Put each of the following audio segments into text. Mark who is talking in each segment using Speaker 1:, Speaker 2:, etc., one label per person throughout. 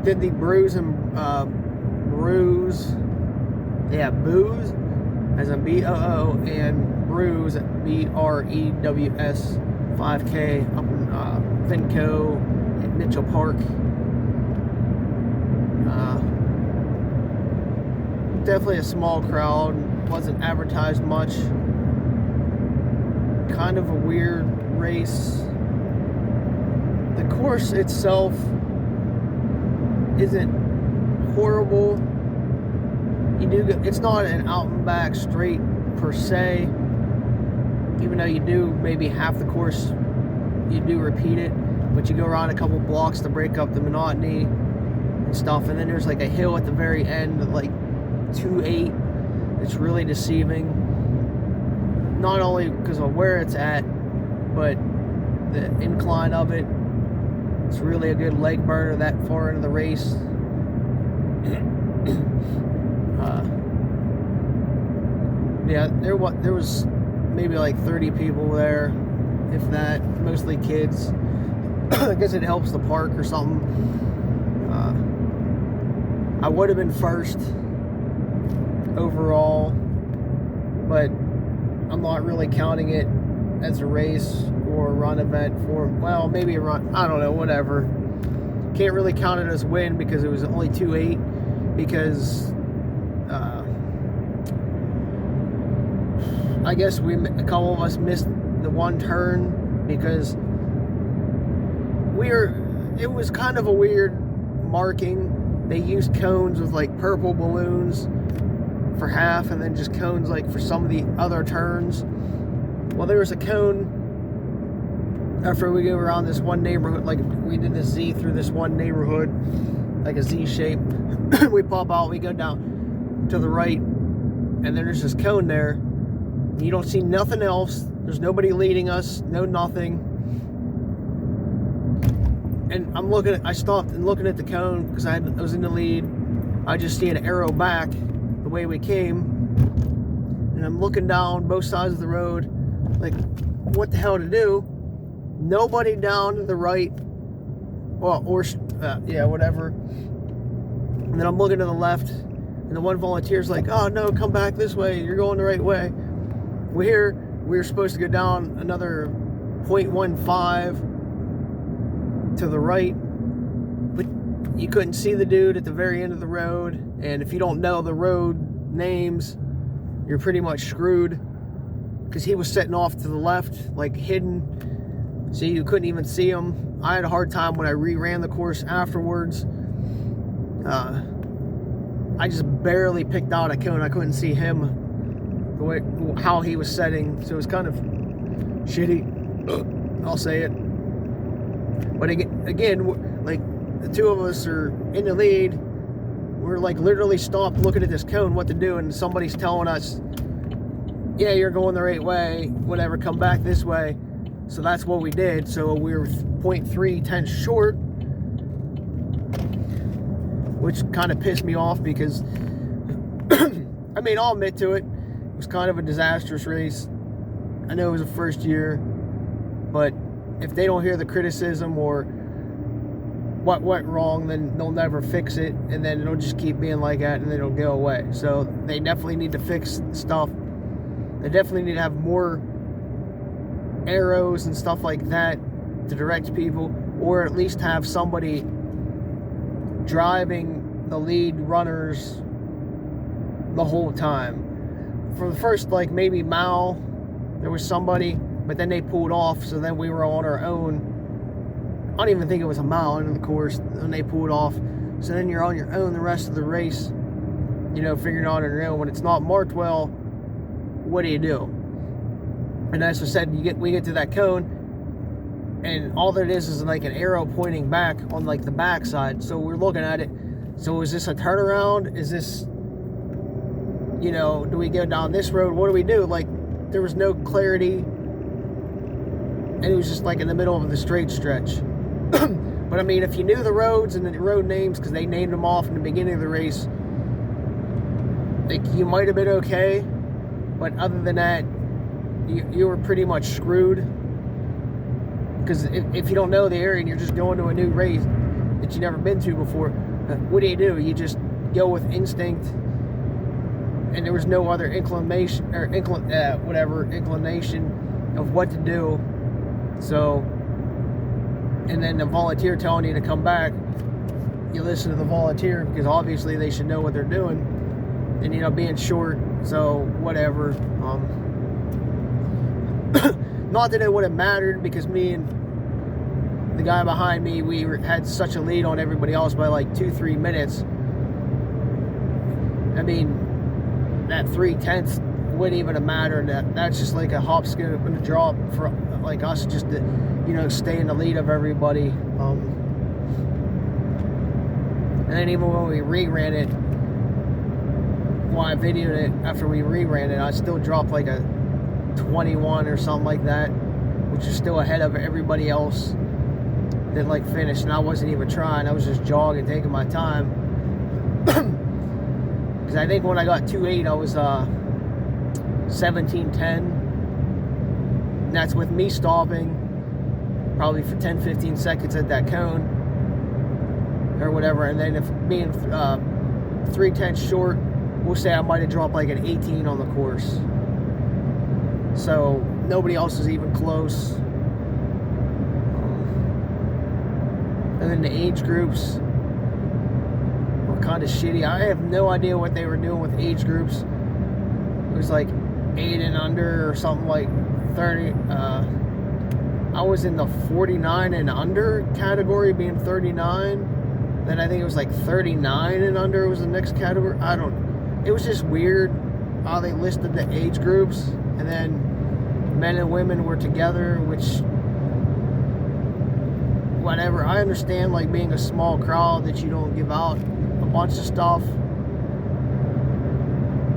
Speaker 1: did the Brews, as in BOO, and Brews, BREWS 5K up in Finco at Mitchell Park. Definitely a small crowd, wasn't advertised much. Kind of a weird race. The course itself isn't horrible. It's not an out and back straight per se, even though you do maybe half the course you do repeat it, but you go around a couple blocks to break up the monotony and stuff. And then there's like a hill at the very end, like 2.8. It's really deceiving, not only because of where it's at, but the incline of it. It's really a good leg burner that far into the race. Yeah, there was maybe like 30 people there, if that, mostly kids. I guess it helps the park or something. I would have been first overall, but I'm not really counting it as a race or a run event for, well, maybe a run, I don't know, whatever. Can't really count it as win because it was only 2.8, because I guess a couple of us missed the one turn because it was kind of a weird marking. They used cones with like purple balloons for half, and then just cones like for some of the other turns. Well, there was a cone after we go around this one neighborhood, like we did this Z through this one neighborhood, like a Z shape. We pop out, we go down to the right, and then there's this cone there. You don't see nothing else. There's nobody leading us, no nothing. And I stopped and looking at the cone because I was in the lead. I just see an arrow back the way we came. And I'm looking down both sides of the road, like, what the hell to do? Nobody down to the right. Well, or, yeah, whatever. And then I'm looking to the left, and the one volunteer's like, oh no, come back this way. You're going the right way. We're supposed to go down another 0.15 to the right, but you couldn't see the dude at the very end of the road. And if you don't know the road names, you're pretty much screwed, because he was setting off to the left, like hidden, so you couldn't even see him. I had a hard time when I reran the course afterwards. I just barely picked out a cone. I couldn't see him, the way how he was setting, so it was kind of shitty. I'll say it. But again, like, the two of us are in the lead. We're like literally stopped looking at this cone, what to do, and somebody's telling us, yeah, you're going the right way, whatever, come back this way. So that's what we did. So we were 0.3 tenths short, which kind of pissed me off because I mean, I'll admit to it, it was kind of a disastrous race. I know it was a first year, but if they don't hear the criticism or what went wrong, then they'll never fix it, and then it'll just keep being like that, and then it'll go away. So they definitely need to fix stuff. They definitely need to have more arrows and stuff like that to direct people, or at least have somebody driving the lead runners the whole time. For the first, like, maybe mile, there was somebody, but then they pulled off, so then we were on our own. I don't even think it was a mile into the course when they pulled off. So then you're on your own the rest of the race, you know, figuring out on your own. When it's not marked well, what do you do? And as I said, we get to that cone, and all that is like an arrow pointing back on like the back side. So we're looking at it. So is this a turnaround? Is this, you know, do we go down this road? What do we do? Like, there was no clarity, and it was just like in the middle of the straight stretch. But I mean, if you knew the roads and the road names, because they named them off in the beginning of the race, like, you might have been okay. But other than that, you were pretty much screwed. Because if you don't know the area and you're just going to a new race that you've never been to before, what do? You just go with instinct, and there was no other inclination or inclination of what to do. So, and then the volunteer telling you to come back, you listen to the volunteer because obviously they should know what they're doing, and being short, so whatever. Not that it would have mattered, because me and the guy behind me, we had such a lead on everybody else by like 2-3 minutes. I mean, that 3/10 wouldn't even have mattered. That's just like a hop, skip, and a drop for like us, just to stay in the lead of everybody. And then even when we reran it, when I videoed it after we reran it, I still dropped like a 21 or something like that, which is still ahead of everybody else that like finished. And I wasn't even trying, I was just jogging, taking my time. Because I think when I got 2.8, I was 17:10. And that's with me stopping probably for 10-15 seconds at that cone or whatever. And then if being 3/10 short, we'll say I might have dropped like an 18 on the course. So nobody else is even close. And then the age groups were kind of shitty. I have no idea what they were doing with age groups. It was like 8 and under or something, like 30. I was in the 49 and under category, being 39. Then I think it was like 39 and under was the next category. It was just weird how they listed the age groups, and then men and women were together, which, whatever. I understand like being a small crowd that you don't give out a bunch of stuff,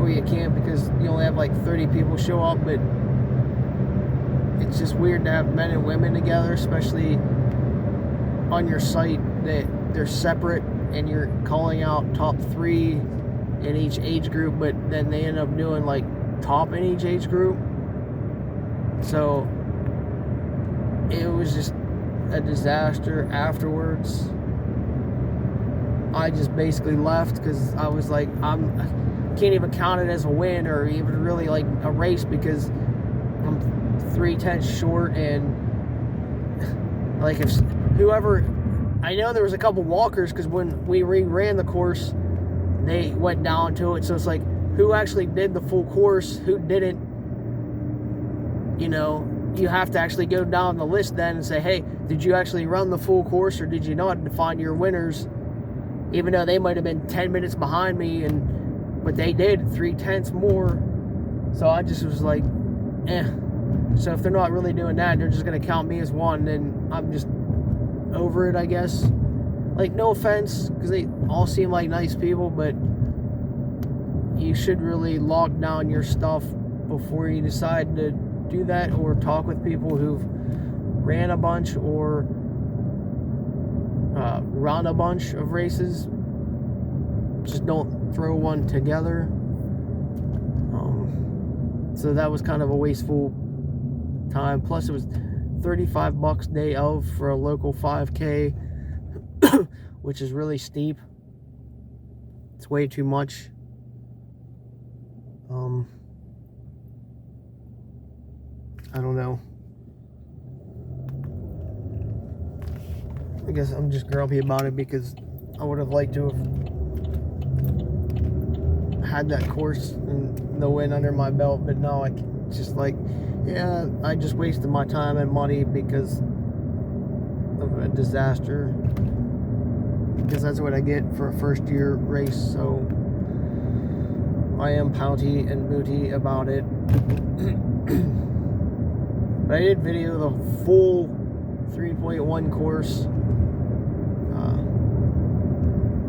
Speaker 1: or you can't because you only have like 30 people show up, but it's just weird to have men and women together, especially on your site that they're separate and you're calling out top 3 in each age group, but then they end up doing like top in each age group. So it was just a disaster afterwards. I just basically left because I was like, I can't even count it as a win or even really like a race, because I'm 3/10 short. And like, if whoever, I know there was a couple walkers, because when we ran the course, they went down to it. So it's like, who actually did the full course, who didn't? You have to actually go down the list then and say, hey, did you actually run the full course or did you not, to find your winners, even though they might have been 10 minutes behind me, but they did 3/10 more. So I just was like, So if they're not really doing that, they're just going to count me as one, then I'm just over it, I guess. Like, no offense, because they all seem like nice people, but you should really lock down your stuff before you decide to do that, or talk with people who've ran a bunch or run a bunch of races. Just don't throw one together. So that was kind of a wasteful time. Plus it was $35 day of for a local 5K, which is really steep. It's way too much. I don't know. I guess I'm just grumpy about it because I would have liked to have had that course and the win under my belt, but no, I just like, yeah, I just wasted my time and money because of a disaster. Because that's what I get for a first year race, so I am pouty and booty about it. But I did video the full 3.1 course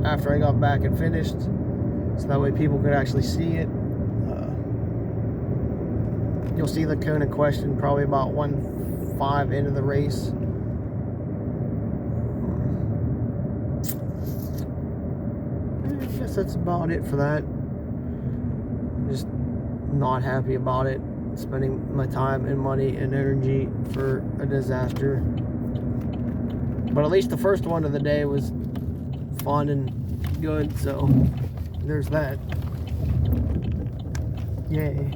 Speaker 1: after I got back and finished, so that way people could actually see it. You'll see the cone in question probably about 1:05 into the race. I guess that's about it for that. I'm just not happy about it. Spending my time and money and energy for a disaster. But at least the first one of the day was fun and good. So there's that. Yay.